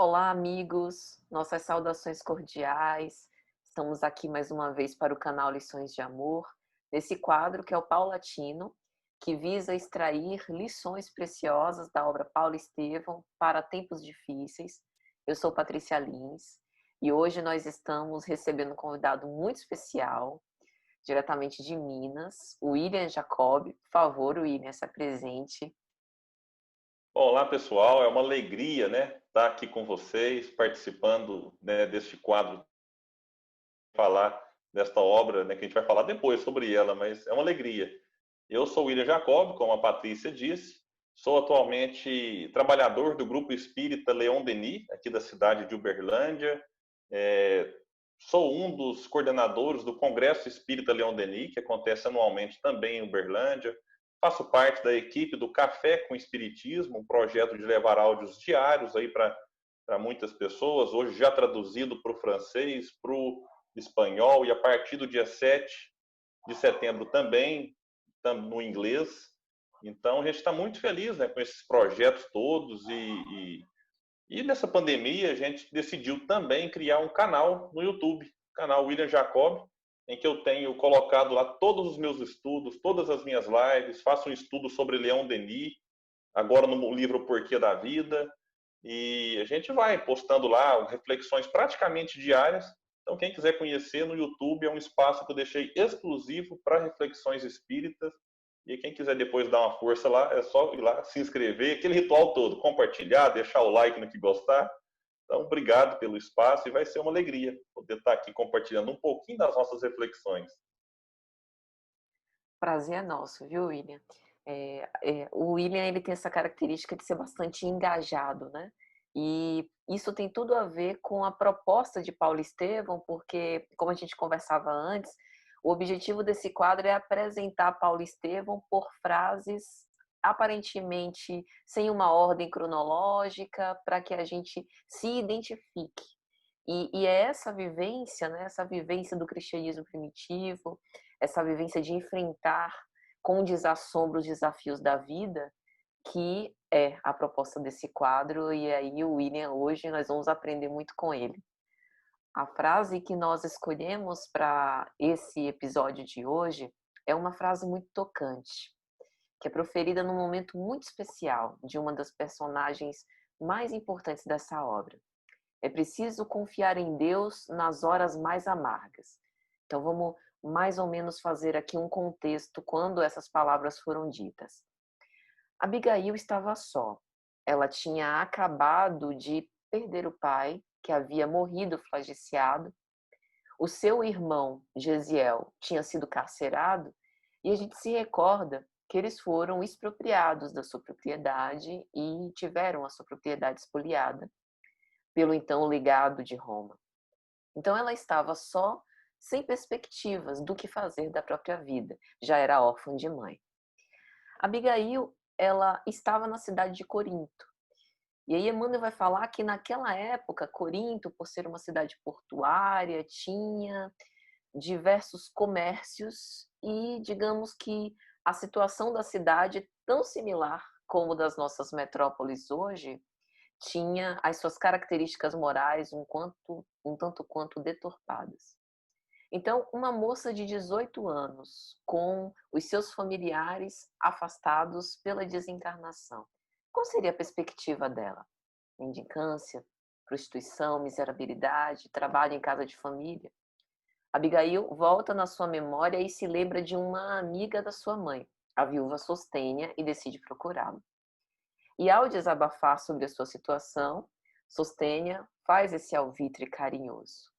Olá, amigos, nossas saudações cordiais. Estamos aqui mais uma vez para o canal Lições de Amor, nesse quadro que é o Paulatino, que visa extrair lições preciosas da obra Paulo Estevão para tempos difíceis. Eu sou Patrícia Lins e hoje nós estamos recebendo um convidado muito especial, diretamente de Minas, o William Jacob. Por favor, William, se apresente. Olá, pessoal. É uma alegria, né, estar aqui com vocês, participando, né, deste quadro, falar desta obra, né, que a gente vai falar depois sobre ela, mas é uma alegria. Eu sou William Jacob, como a Patrícia disse, sou atualmente trabalhador do Grupo Espírita Leon Denis, aqui da cidade de Uberlândia. É, Sou um dos coordenadores do Congresso Espírita Leon Denis, que acontece anualmente também em Uberlândia. Faço parte da equipe do Café com Espiritismo, um projeto de levar áudios diários aí para muitas pessoas, hoje já traduzido para o francês, para o espanhol, e a partir do dia 7 de setembro também no inglês. Então, a gente está muito feliz, né, com esses projetos todos e nessa pandemia a gente decidiu também criar um canal no YouTube, o canal William Jacob, em que eu tenho colocado lá todos os meus estudos, todas as minhas lives, faço um estudo sobre Leon Denis, agora no livro O Porquê da Vida, e a gente vai postando lá reflexões praticamente diárias. Então, quem quiser conhecer no YouTube, é um espaço que eu deixei exclusivo para reflexões espíritas. E quem quiser depois dar uma força lá, é só ir lá, se inscrever, aquele ritual todo, compartilhar, deixar o like no que gostar. Então, obrigado pelo espaço e vai ser uma alegria poder estar aqui compartilhando um pouquinho das nossas reflexões. Prazer é nosso, viu, William? O William ele tem essa característica de ser bastante engajado, né? E isso tem tudo a ver com a proposta de Paulo Estevão, porque, como a gente conversava antes, o objetivo desse quadro é apresentar Paulo Estevão por frases aparentemente sem uma ordem cronológica, para que a gente se identifique. E é essa vivência, né, essa vivência do cristianismo primitivo, essa vivência de enfrentar com desassombro os desafios da vida, que é a proposta desse quadro, e aí o William hoje nós vamos aprender muito com ele. A frase que nós escolhemos para esse episódio de hoje é uma frase muito tocante, que é proferida num momento muito especial de uma das personagens mais importantes dessa obra. É preciso confiar em Deus nas horas mais amargas. Então vamos mais ou menos fazer aqui um contexto quando essas palavras foram ditas. Abigail estava só. Ela tinha acabado de perder o pai, que havia morrido flagiciado. O seu irmão, Gesiel, tinha sido carcerado, e a gente se recorda que eles foram expropriados da sua propriedade e tiveram a sua propriedade expoliada pelo então legado de Roma. Então ela estava só, sem perspectivas do que fazer da própria vida. Já era órfã de mãe. Abigail, ela estava na cidade de Corinto. E aí Emmanuel vai falar que naquela época, Corinto, por ser uma cidade portuária, tinha diversos comércios e digamos que a situação da cidade, tão similar como das nossas metrópoles hoje, tinha as suas características morais um tanto quanto deturpadas. Então, uma moça de 18 anos, com os seus familiares afastados pela desencarnação, qual seria a perspectiva dela? Mendicância, prostituição, miserabilidade, trabalho em casa de família? Abigail volta na sua memória e se lembra de uma amiga da sua mãe, a viúva Sostênia, e decide procurá-la. E ao desabafar sobre a sua situação, Sostênia faz esse alvitre carinhoso,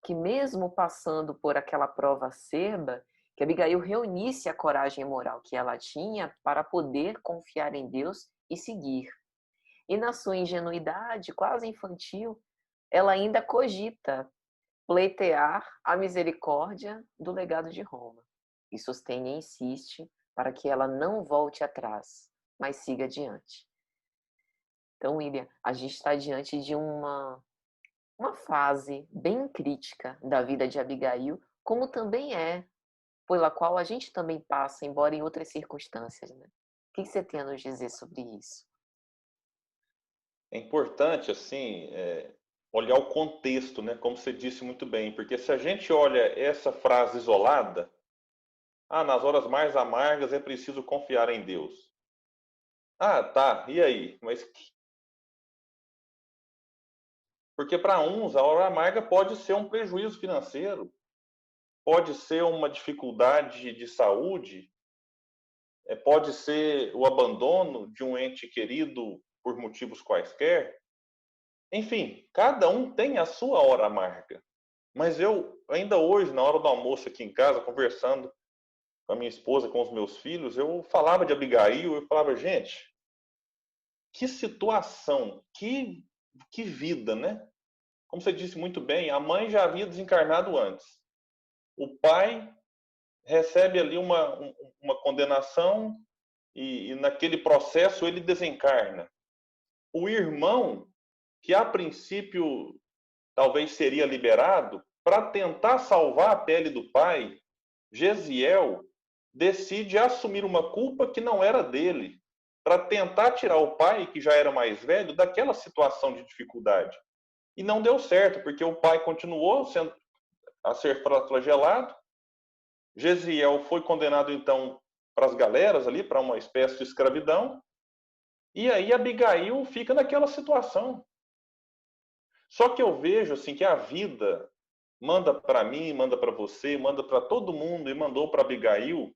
que mesmo passando por aquela prova acerba, que Abigail reunisse a coragem moral que ela tinha para poder confiar em Deus e seguir. E na sua ingenuidade quase infantil, ela ainda cogita pleitear a misericórdia do legado de Roma. E Sostênia insiste para que ela não volte atrás, mas siga adiante. Então, William, a gente está diante de uma fase bem crítica da vida de Abigail, como também é pela qual a gente também passa, embora em outras circunstâncias, né? O que você tem a nos dizer sobre isso? É importante, assim, olhar o contexto, né? Como você disse muito bem, porque se a gente olha essa frase isolada, nas horas mais amargas é preciso confiar em Deus. Ah, tá, e aí? Porque para uns a hora amarga pode ser um prejuízo financeiro, pode ser uma dificuldade de saúde, pode ser o abandono de um ente querido por motivos quaisquer. Enfim, cada um tem a sua hora amarga. Mas eu, ainda hoje, na hora do almoço aqui em casa, conversando com a minha esposa, com os meus filhos, eu falava de Abigail, eu falava, gente, que situação, que vida, né? Como você disse muito bem, a mãe já havia desencarnado antes. O pai recebe ali uma condenação e naquele processo ele desencarna. O irmão, que a princípio talvez seria liberado, para tentar salvar a pele do pai, Gesiel decide assumir uma culpa que não era dele, para tentar tirar o pai, que já era mais velho, daquela situação de dificuldade. E não deu certo, porque o pai continuou a ser flagelado. Gesiel foi condenado, então, para as galeras ali, para uma espécie de escravidão. E aí Abigail fica naquela situação. Só que eu vejo assim que a vida manda para mim, manda para você, manda para todo mundo e mandou para Abigail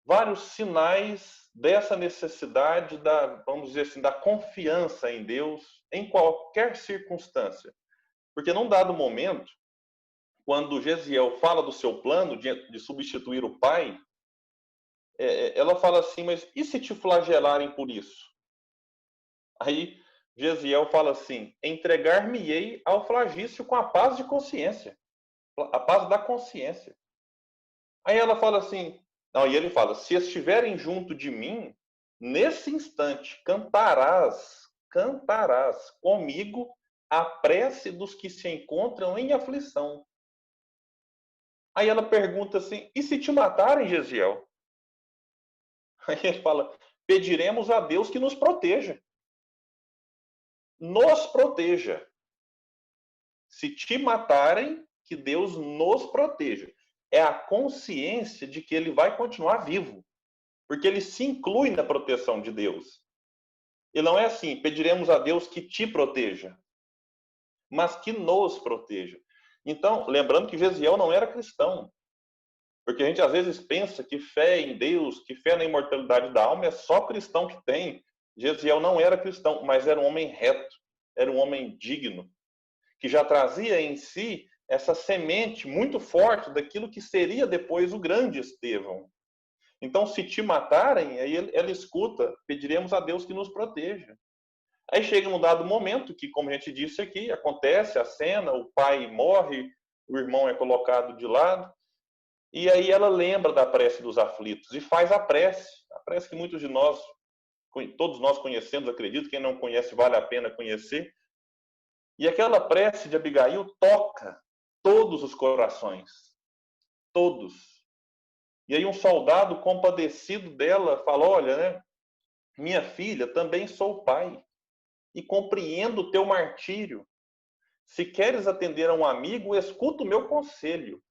vários sinais dessa necessidade vamos dizer assim, da confiança em Deus em qualquer circunstância. Porque num dado momento, quando Gesiel fala do seu plano de substituir o pai, ela fala assim, mas e se te flagelarem por isso? Aí Gesiel fala assim, entregar-me-ei ao flagício com a paz de consciência. A paz da consciência. Aí ela fala assim, não, e ele fala, se estiverem junto de mim, nesse instante cantarás comigo a prece dos que se encontram em aflição. Aí ela pergunta assim, e se te matarem, Gesiel? Aí ele fala, pediremos a Deus que nos proteja. Nos proteja. Se te matarem, que Deus nos proteja. É a consciência de que ele vai continuar vivo. Porque ele se inclui na proteção de Deus. E não é assim, pediremos a Deus que te proteja, mas que nos proteja. Então, lembrando que Gesiel não era cristão. Porque a gente às vezes pensa que fé em Deus, que fé na imortalidade da alma é só cristão que tem. Gesiel não era cristão, mas era um homem reto, era um homem digno, que já trazia em si essa semente muito forte daquilo que seria depois o grande Estevão. Então, se te matarem, aí ela escuta, pediremos a Deus que nos proteja. Aí chega num dado momento que, como a gente disse aqui, acontece a cena, o pai morre, o irmão é colocado de lado, e aí ela lembra da prece dos aflitos e faz a prece que muitos de nós, todos nós conhecemos, acredito, quem não conhece vale a pena conhecer. E aquela prece de Abigail toca todos os corações, todos. E aí um soldado compadecido dela fala, olha, né, minha filha, também sou pai e compreendo o teu martírio. Se queres atender a um amigo, escuta o meu conselho.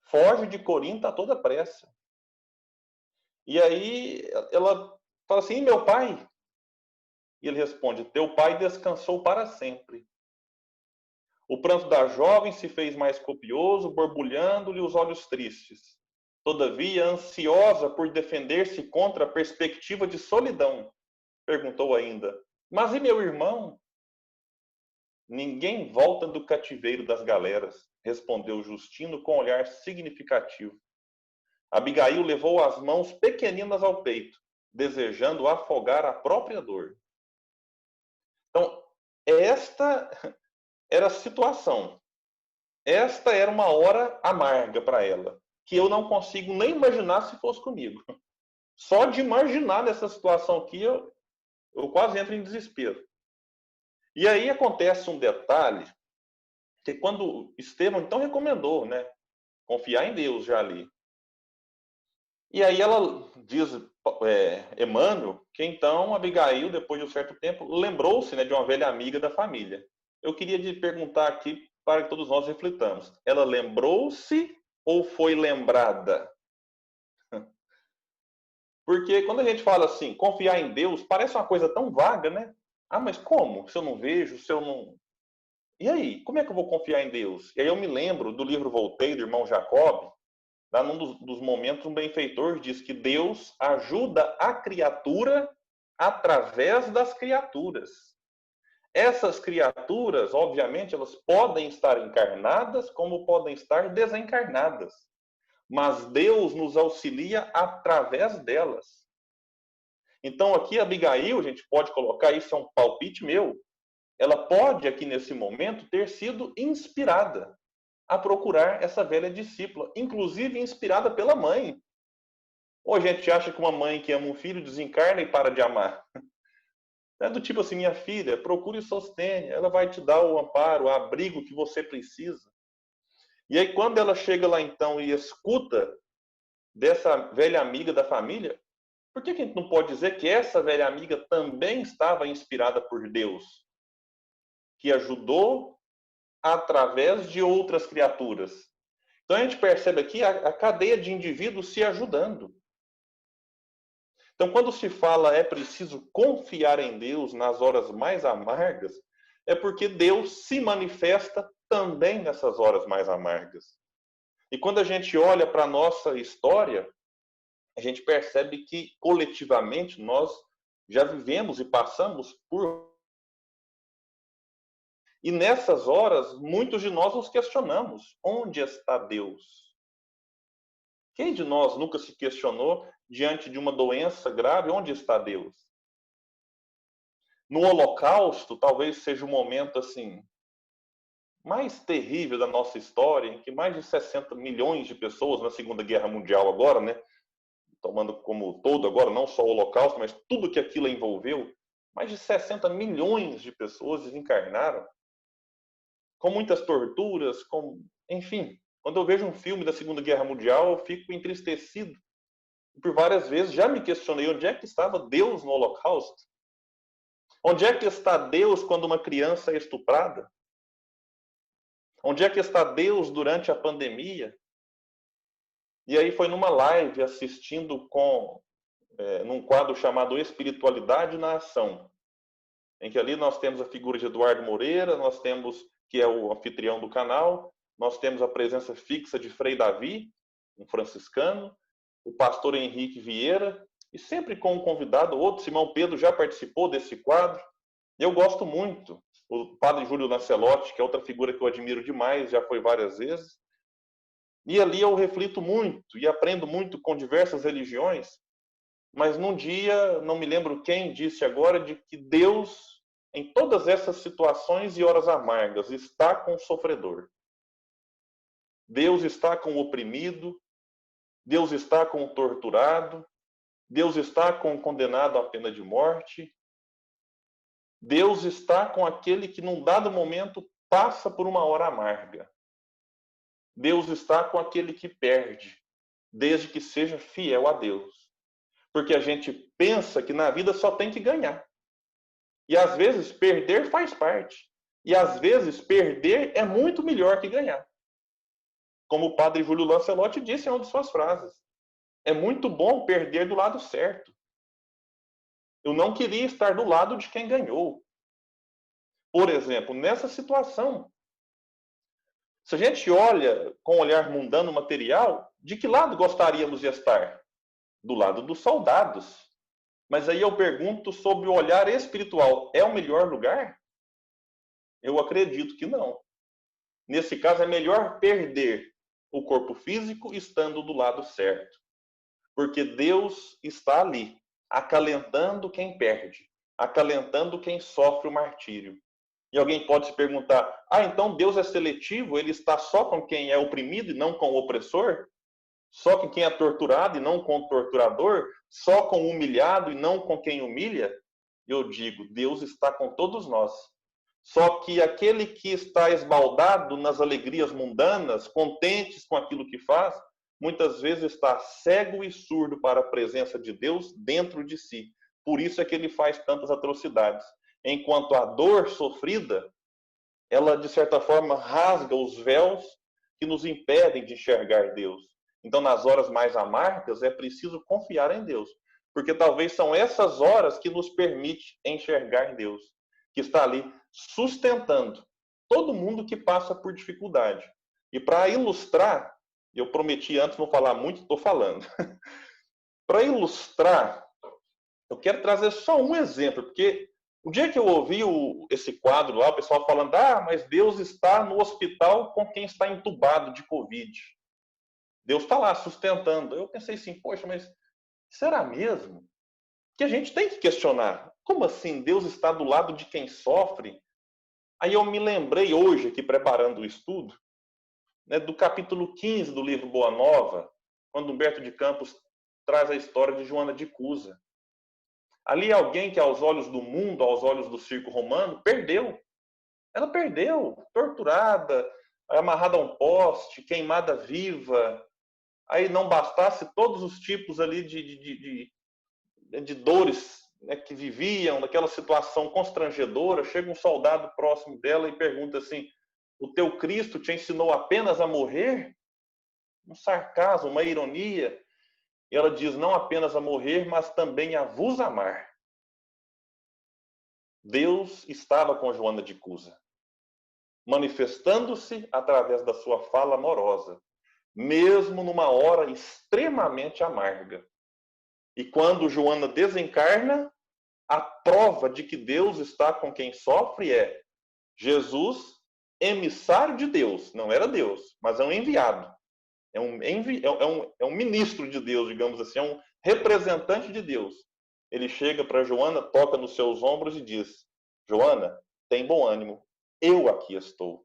Foge de Corinto a toda pressa. E aí ela fala assim, e meu pai? E ele responde, teu pai descansou para sempre. O pranto da jovem se fez mais copioso, borbulhando-lhe os olhos tristes. Todavia, ansiosa por defender-se contra a perspectiva de solidão, perguntou ainda, mas e meu irmão? Ninguém volta do cativeiro das galeras, respondeu Justino com olhar significativo. Abigail levou as mãos pequeninas ao peito, desejando afogar a própria dor. Então, esta era a situação. Esta era uma hora amarga para ela, que eu não consigo nem imaginar se fosse comigo. Só de imaginar nessa situação aqui, eu quase entro em desespero. E aí acontece um detalhe, que quando Estevão então recomendou, né, confiar em Deus já ali. E aí ela diz Emmanuel, que então Abigail, depois de um certo tempo, lembrou-se, né, de uma velha amiga da família. Eu queria te perguntar aqui para que todos nós reflitamos. Ela lembrou-se ou foi lembrada? Porque quando a gente fala assim, confiar em Deus, parece uma coisa tão vaga, né? Ah, mas como? Se eu não vejo, se eu não... E aí, como é que eu vou confiar em Deus? E aí eu me lembro do livro Voltei, do irmão Jacob, lá num dos momentos, um benfeitor diz que Deus ajuda a criatura através das criaturas. Essas criaturas, obviamente, elas podem estar encarnadas como podem estar desencarnadas. Mas Deus nos auxilia através delas. Então, aqui, Abigail, a gente pode colocar, isso é um palpite meu, ela pode, aqui nesse momento, ter sido inspirada a procurar essa velha discípula, inclusive inspirada pela mãe. Ou a gente acha que uma mãe que ama um filho desencarna e para de amar? É do tipo assim, minha filha, procure e sostenha, ela vai te dar o amparo, o abrigo que você precisa. E aí, quando ela chega lá então e escuta dessa velha amiga da família, por que a gente não pode dizer que essa velha amiga também estava inspirada por Deus, que ajudou através de outras criaturas? Então a gente percebe aqui a cadeia de indivíduos se ajudando. Então, quando se fala é preciso confiar em Deus nas horas mais amargas, é porque Deus se manifesta também nessas horas mais amargas. E quando a gente olha para a nossa história, a gente percebe que coletivamente nós já vivemos e passamos por. E nessas horas, muitos de nós nos questionamos: onde está Deus? Quem de nós nunca se questionou diante de uma doença grave, onde está Deus? No Holocausto, talvez seja o momento assim mais terrível da nossa história, em que mais de 60 milhões de pessoas na Segunda Guerra Mundial agora, né, tomando como todo agora, não só o Holocausto, mas tudo que aquilo envolveu, mais de 60 milhões de pessoas desencarnaram, com muitas torturas, enfim. Quando eu vejo um filme da Segunda Guerra Mundial, eu fico entristecido. Por várias vezes já me questionei onde é que estava Deus no Holocausto. Onde é que está Deus quando uma criança é estuprada? Onde é que está Deus durante a pandemia? E aí foi numa live assistindo num quadro chamado Espiritualidade na Ação, em que ali nós temos a figura de Eduardo Moreira, nós temos, que é o anfitrião do canal, nós temos a presença fixa de Frei Davi, um franciscano, o pastor Henrique Vieira, e sempre com um convidado, outro, Simão Pedro já participou desse quadro. Eu gosto muito, o padre Júlio Lancelotti, que é outra figura que eu admiro demais, já foi várias vezes. E ali eu reflito muito e aprendo muito com diversas religiões, mas num dia, não me lembro quem disse agora, de que Deus, em todas essas situações e horas amargas, está com o sofredor. Deus está com o oprimido, Deus está com o torturado, Deus está com o condenado à pena de morte, Deus está com aquele que num dado momento passa por uma hora amarga. Deus está com aquele que perde, desde que seja fiel a Deus. Porque a gente pensa que na vida só tem que ganhar. E às vezes perder faz parte. E às vezes perder é muito melhor que ganhar. Como o padre Júlio Lancelotti disse em uma de suas frases. É muito bom perder do lado certo. Eu não queria estar do lado de quem ganhou. Por exemplo, nessa situação, se a gente olha com um olhar mundano material, de que lado gostaríamos de estar? Do lado dos soldados. Mas aí eu pergunto sobre o olhar espiritual. É o melhor lugar? Eu acredito que não. Nesse caso, é melhor perder o corpo físico estando do lado certo. Porque Deus está ali, acalentando quem perde, acalentando quem sofre o martírio. E alguém pode se perguntar, então Deus é seletivo? Ele está só com quem é oprimido e não com o opressor? Só com quem é torturado e não com o torturador? Só com o humilhado e não com quem humilha? Eu digo, Deus está com todos nós. Só que aquele que está esbaldado nas alegrias mundanas, contentes com aquilo que faz, muitas vezes está cego e surdo para a presença de Deus dentro de si. Por isso é que ele faz tantas atrocidades. Enquanto a dor sofrida, ela, de certa forma, rasga os véus que nos impedem de enxergar Deus. Então, nas horas mais amargas, é preciso confiar em Deus, porque talvez são essas horas que nos permite enxergar Deus, que está ali sustentando todo mundo que passa por dificuldade. E para ilustrar, eu prometi antes não falar muito, estou falando. Para ilustrar, eu quero trazer só um exemplo, porque o dia que eu ouvi esse quadro lá, o pessoal falando, mas Deus está no hospital com quem está entubado de Covid. Deus está lá sustentando. Eu pensei assim, poxa, mas será mesmo? Que a gente tem que questionar. Como assim Deus está do lado de quem sofre? Aí eu me lembrei hoje, aqui preparando o estudo, né, do capítulo 15 do livro Boa Nova, quando Humberto de Campos traz a história de Joana de Cusa. Ali alguém que aos olhos do mundo, aos olhos do circo romano, perdeu. Ela perdeu, torturada, amarrada a um poste, queimada viva. Aí não bastasse todos os tipos ali de dores, né, que viviam, daquela situação constrangedora, chega um soldado próximo dela e pergunta assim, o teu Cristo te ensinou apenas a morrer? Um sarcasmo, uma ironia. E ela diz, não apenas a morrer, mas também a vos amar. Deus estava com Joana de Cusa, manifestando-se através da sua fala amorosa, mesmo numa hora extremamente amarga. E quando Joana desencarna, a prova de que Deus está com quem sofre é Jesus, emissário de Deus. Não era Deus, mas é um enviado. É um ministro de Deus, digamos assim, é um representante de Deus. Ele chega para Joana, toca nos seus ombros e diz, Joana, tem bom ânimo, eu aqui estou.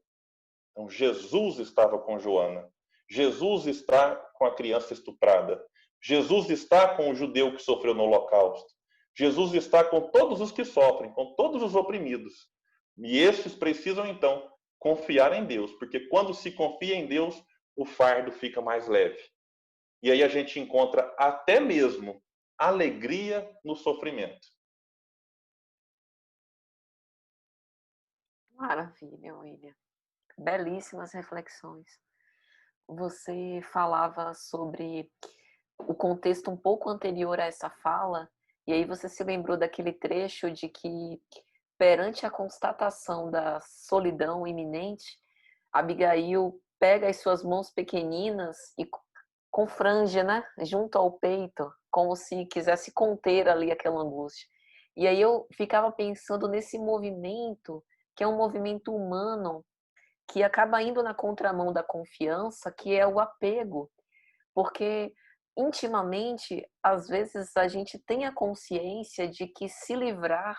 Então, Jesus estava com Joana. Jesus está com a criança estuprada. Jesus está com o judeu que sofreu no Holocausto. Jesus está com todos os que sofrem, com todos os oprimidos. E esses precisam, então, confiar em Deus, porque quando se confia em Deus, o fardo fica mais leve. E aí a gente encontra até mesmo alegria no sofrimento. Maravilha, William. Belíssimas reflexões. Você falava sobre o contexto um pouco anterior a essa fala, e aí você se lembrou daquele trecho de que, perante a constatação da solidão iminente, Abigail pega as suas mãos pequeninas e confrange, né, junto ao peito, como se quisesse conter ali aquela angústia. E aí eu ficava pensando nesse movimento, que é um movimento humano, que acaba indo na contramão da confiança, que é o apego. Porque intimamente, às vezes a gente tem a consciência de que se livrar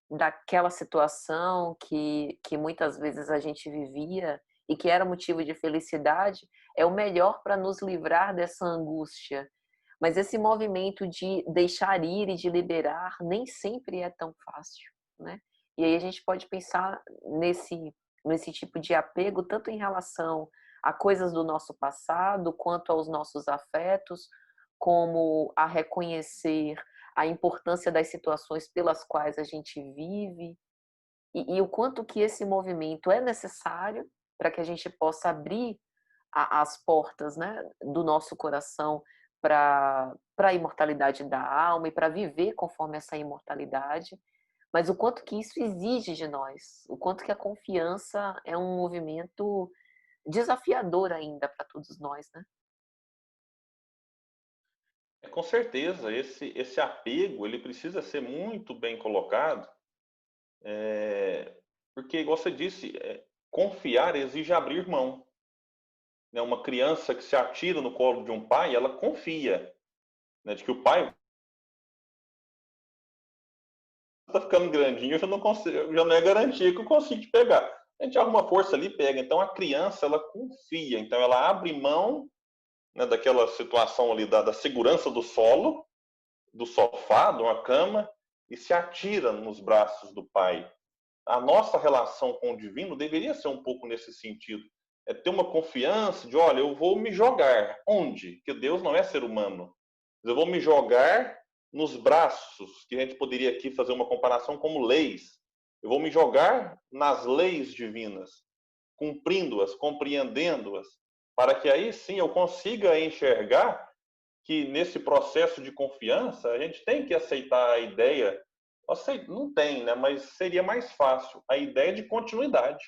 daquela situação que muitas vezes a gente vivia e que era motivo de felicidade, é o melhor para nos livrar dessa angústia. Mas esse movimento de deixar ir e de liberar nem sempre é tão fácil, né? E aí a gente pode pensar nesse tipo de apego tanto em relação a coisas do nosso passado, quanto aos nossos afetos, como a reconhecer a importância das situações pelas quais a gente vive, e o quanto que esse movimento é necessário para que a gente possa abrir as portas, né, do nosso coração para a imortalidade da alma e para viver conforme essa imortalidade, mas o quanto que isso exige de nós, o quanto que a confiança é um movimento desafiador ainda para todos nós, né? Com certeza, esse apego ele precisa ser muito bem colocado, porque, igual você disse, confiar exige abrir mão. Né? Uma criança que se atira no colo de um pai, ela confia, né, de que o pai está ficando grandinho, eu já não consigo, já não é garantia que eu consigo te pegar. A gente arruma força ali e pega. Então a criança ela confia, então ela abre mão, né, daquela situação ali da segurança do solo, do sofá, de uma cama, e se atira nos braços do pai. A nossa relação com o divino deveria ser um pouco nesse sentido. é ter uma confiança de, olha, eu vou me jogar. Onde? Porque Deus não é ser humano. Eu vou me jogar nos braços, que a gente poderia aqui fazer uma comparação como leis. Eu vou me jogar nas leis divinas, cumprindo-as, compreendendo-as, para que aí sim eu consiga enxergar que nesse processo de confiança a gente tem que aceitar a ideia, não tem, né? Mas seria mais fácil, a ideia de continuidade.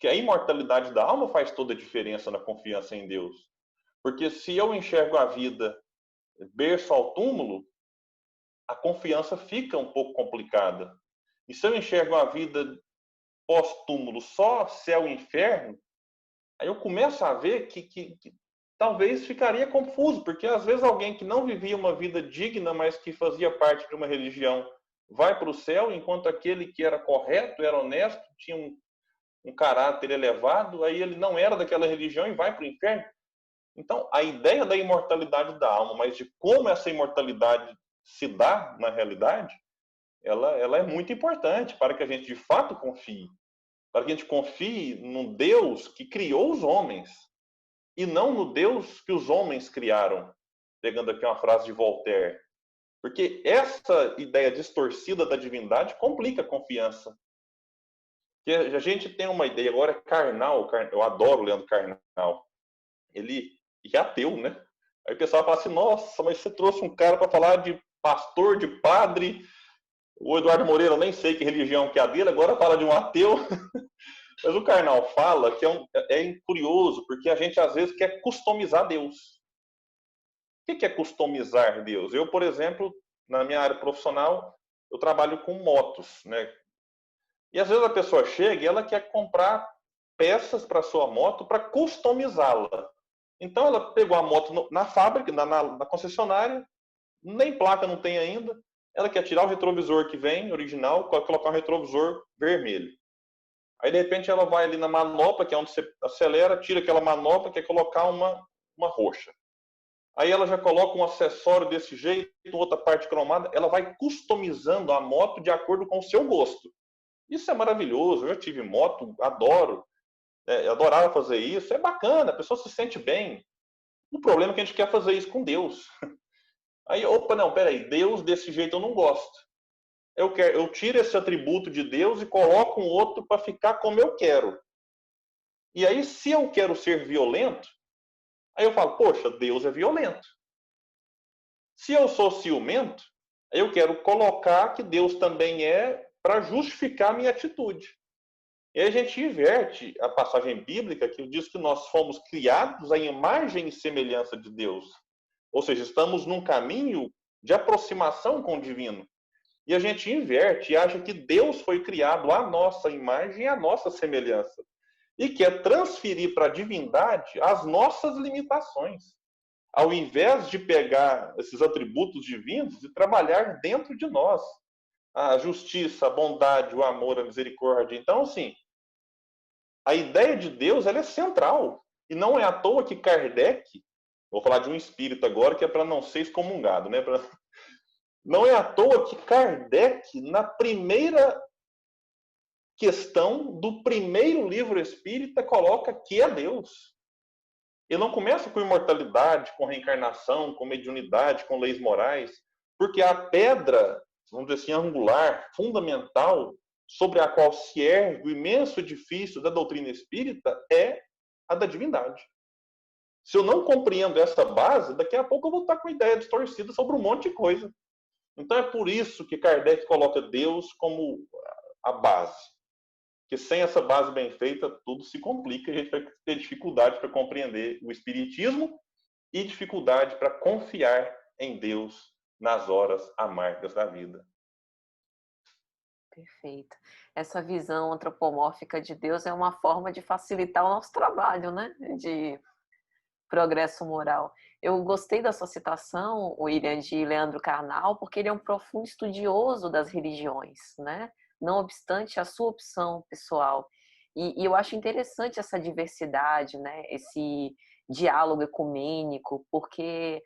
Que a imortalidade da alma faz toda a diferença na confiança em Deus. Porque se eu enxergo a vida berço ao túmulo, a confiança fica um pouco complicada. E se eu enxergo a vida pós-túmulo só céu e inferno, aí eu começo a ver que talvez ficaria confuso, porque às vezes alguém que não vivia uma vida digna, mas que fazia parte de uma religião, vai para o céu, enquanto aquele que era correto, era honesto, tinha um caráter elevado, aí ele não era daquela religião e vai para o inferno. Então, a ideia da imortalidade da alma, mas de como essa imortalidade se dá na realidade, ela é muito importante para que a gente de fato confie. Para que a gente confie no Deus que criou os homens e não no Deus que os homens criaram. Pegando aqui uma frase de Voltaire. Porque essa ideia distorcida da divindade complica a confiança. Porque a gente tem uma ideia agora carnal, eu adoro o Leandro Carnal. Ele é ateu, né? Aí o pessoal fala assim, nossa, mas você trouxe um cara para falar de pastor, de padre. O Eduardo Moreira, eu nem sei que religião que é a dele, agora fala de um ateu. Mas o Karnal fala que é curioso, porque a gente às vezes quer customizar Deus. O que é customizar Deus? Eu, por exemplo, na minha área profissional, eu trabalho com motos, né? E às vezes a pessoa chega e ela quer comprar peças para sua moto para customizá-la. Então ela pegou a moto na fábrica, na concessionária, nem placa não tem ainda. Ela quer tirar o retrovisor que vem, original, colocar um retrovisor vermelho. Aí, de repente, ela vai ali na manopla, que é onde você acelera, tira aquela manopla, quer colocar uma roxa. Aí ela já coloca um acessório desse jeito, outra parte cromada, ela vai customizando a moto de acordo com o seu gosto. Isso é maravilhoso, eu já tive moto, adoro, adorava fazer isso, é bacana, a pessoa se sente bem. O problema é que a gente quer fazer isso com Deus. Aí, opa, não, peraí, Deus desse jeito eu não gosto. Eu tiro esse atributo de Deus e coloco um outro para ficar como eu quero. E aí, se eu quero ser violento, aí eu falo, poxa, Deus é violento. Se eu sou ciumento, aí eu quero colocar que Deus também é para justificar a minha atitude. E aí a gente inverte a passagem bíblica que diz que nós fomos criados à imagem e semelhança de Deus. Ou seja, estamos num caminho de aproximação com o divino. E a gente inverte e acha que Deus foi criado à nossa imagem e à nossa semelhança. E quer transferir para a divindade as nossas limitações. Ao invés de pegar esses atributos divinos e trabalhar dentro de nós. A justiça, a bondade, o amor, a misericórdia. Então, assim, a ideia de Deus ela é central. E não é à toa que Kardec, vou falar de um espírito agora, que é para não ser excomungado, né? Não é à toa que Kardec, na primeira questão do primeiro livro espírita, coloca que é Deus. Ele não começa com imortalidade, com reencarnação, com mediunidade, com leis morais, porque a pedra, vamos dizer assim, angular, fundamental, sobre a qual se ergue o imenso edifício da doutrina espírita é a da divindade. Se eu não compreendo essa base, daqui a pouco eu vou estar com ideia distorcida sobre um monte de coisa. Então é por isso que Kardec coloca Deus como a base. Que sem essa base bem feita, tudo se complica e a gente vai ter dificuldade para compreender o Espiritismo e dificuldade para confiar em Deus nas horas amargas da vida. Perfeito. Essa visão antropomórfica de Deus é uma forma de facilitar o nosso trabalho, né? De progresso moral. Eu gostei da sua citação, William, de Leandro Carnal, porque ele é um profundo estudioso das religiões, né? Não obstante a sua opção pessoal. E eu acho interessante essa diversidade, né? Esse diálogo ecumênico, porque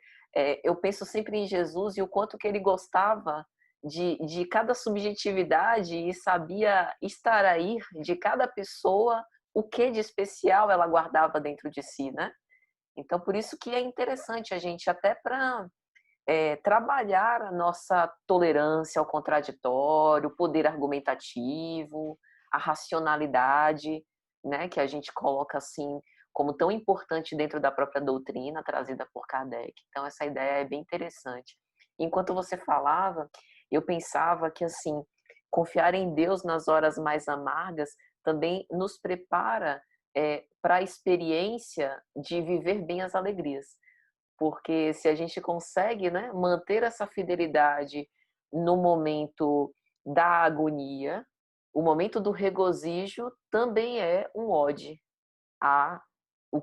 eu penso sempre em Jesus e o quanto que ele gostava de cada subjetividade e sabia extrair de cada pessoa o que de especial ela guardava dentro de si, né? Então, por isso que é interessante a gente, até para trabalhar a nossa tolerância ao contraditório, o poder argumentativo, a racionalidade, né, que a gente coloca assim como tão importante dentro da própria doutrina trazida por Kardec. Então, essa ideia é bem interessante. Enquanto você falava, eu pensava que assim, confiar em Deus nas horas mais amargas também nos prepara para a experiência de viver bem as alegrias. Porque se a gente consegue, né, manter essa fidelidade no momento da agonia, o momento do regozijo também é um ode a ao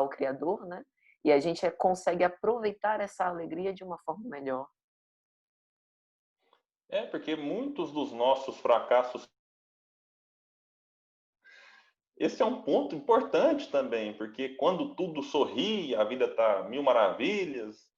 Criador, né? E a gente consegue aproveitar essa alegria de uma forma melhor. Porque muitos dos nossos fracassos, esse é um ponto importante também, porque quando tudo sorri, a vida está mil maravilhas,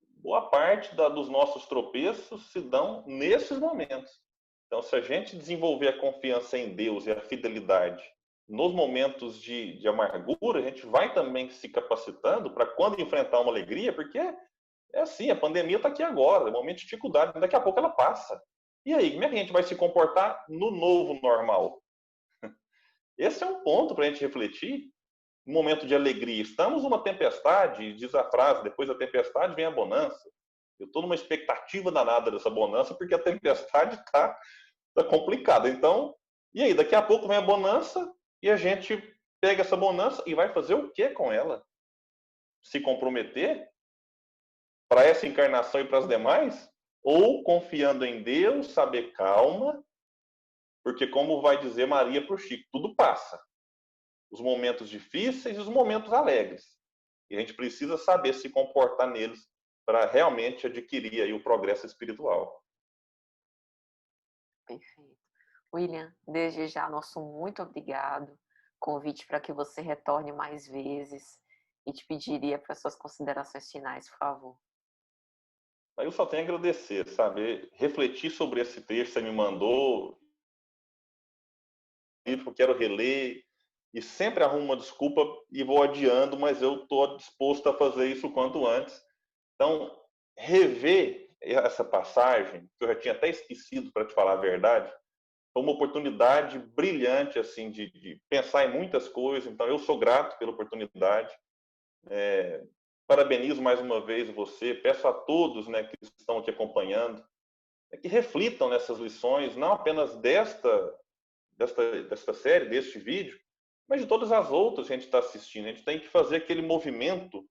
boa parte dos nossos tropeços se dão nesses momentos. Então, se a gente desenvolver a confiança em Deus e a fidelidade nos momentos de amargura, a gente vai também se capacitando para quando enfrentar uma alegria, porque é assim, a pandemia está aqui agora, é um momento de dificuldade, daqui a pouco ela passa. E aí, como é que a gente vai se comportar no novo normal? Esse é um ponto para a gente refletir. Um momento de alegria. Estamos numa tempestade, diz a frase, depois da tempestade vem a bonança. Eu estou numa expectativa danada dessa bonança, porque a tempestade tá complicada. Então, e aí, daqui a pouco vem a bonança e a gente pega essa bonança e vai fazer o que com ela? Se comprometer para essa encarnação e para as demais? Ou confiando em Deus, saber calma, porque como vai dizer Maria para o Chico, tudo passa. Os momentos difíceis e os momentos alegres. E a gente precisa saber se comportar neles para realmente adquirir aí o progresso espiritual. Perfeito. William, desde já, nosso muito obrigado. Convite para que você retorne mais vezes e te pediria para suas considerações finais, por favor. Aí eu só tenho a agradecer, sabe? Refletir sobre esse texto que você me mandou, eu quero reler, e sempre arrumo uma desculpa e vou adiando, mas eu estou disposto a fazer isso o quanto antes. Então, rever essa passagem, que eu já tinha até esquecido, para te falar a verdade, foi uma oportunidade brilhante assim de pensar em muitas coisas. Então, eu sou grato pela oportunidade. Parabenizo mais uma vez você. Peço a todos, né, que estão aqui acompanhando, que reflitam nessas lições, não apenas desta série, deste vídeo, mas de todas as outras que a gente está assistindo. A gente tem que fazer aquele movimento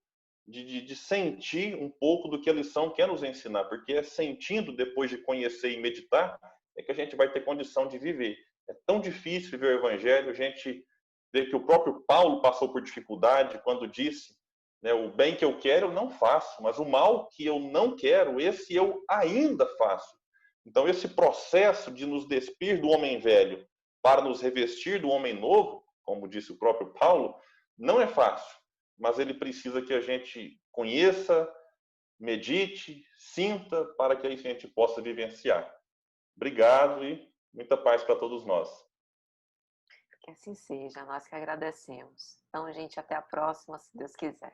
de sentir um pouco do que a lição quer nos ensinar, porque é sentindo, depois de conhecer e meditar, é que a gente vai ter condição de viver. É tão difícil viver o Evangelho, a gente vê que o próprio Paulo passou por dificuldade quando disse, né, o bem que eu quero eu não faço, mas o mal que eu não quero, esse eu ainda faço. Então, esse processo de nos despir do homem velho para nos revestir do homem novo, como disse o próprio Paulo, não é fácil, mas ele precisa que a gente conheça, medite, sinta, para que a gente possa vivenciar. Obrigado e muita paz para todos nós. Que assim seja, nós que agradecemos. Então, gente, até a próxima, se Deus quiser.